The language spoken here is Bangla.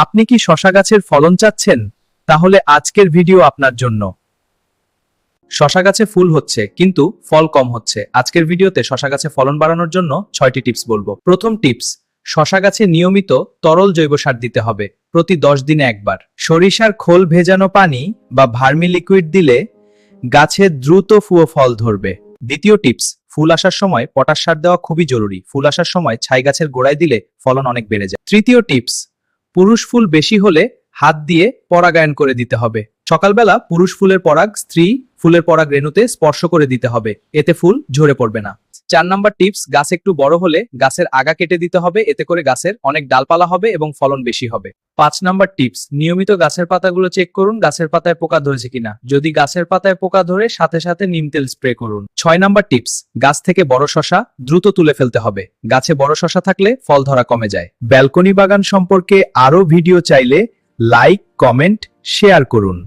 আপনি কি শসা গাছের ফলন চাচ্ছেন? তাহলে আজকের ভিডিও আপনার জন্য। শসা গাছে ফুল হচ্ছে কিন্তু ফল কম হচ্ছে। আজকের ভিডিওতে শসা গাছে ফলন বাড়ানোর জন্য 6টি টিপস বলবো। প্রথম টিপস, শসা গাছে নিয়মিত তরল জৈব সার দিতে হবে, প্রতি 10 দিনে একবার। সরিষার খোল ভেজানো পানি বা ভার্মি লিকুইড দিলে গাছে দ্রুত ফল ধরবে। দ্বিতীয় টিপস, ফুল আসার সময় পটাশ সার দেওয়া খুবই জরুরি। ফুল আসার সময় ছাই গাছের গোড়ায় দিলে ফলন অনেক বেড়ে যায়। তৃতীয় টিপস, পুরুষ ফুল বেশি হলে হাত দিয়ে পরাগায়ন করে দিতে হবে। সকালবেলা পুরুষ ফুলের পরাগ স্ত্রী ফুলের পরাগ রেণুতে স্পর্শ করে দিতে হবে, এতে ফুল ঝরে পড়বে না। 4 নাম্বার টিপস, গাছ একটু বড় হলে গাছের আগা কেটে দিতে হবে, এতে করে গাছের অনেক ডালপালা হবে এবং ফলন বেশি হবে। 5 নাম্বার টিপস, নিয়মিত গাছের পাতাগুলো চেক করুন গাছের পাতায় পোকা ধরেছে কিনা। যদি গাছের পাতায় পোকা ধরে সাথে সাথে নিম তেল স্প্রে করুন। 6 নাম্বার টিপস, গাছ থেকে বড় শসা দ্রুত তুলে ফেলতে হবে। গাছে বড় শসা থাকলে ফল ধরা কমে যায়। ব্যালকনি বাগান সম্পর্কে আরো ভিডিও চাইলে লাইক, কমেন্ট, শেয়ার করুন।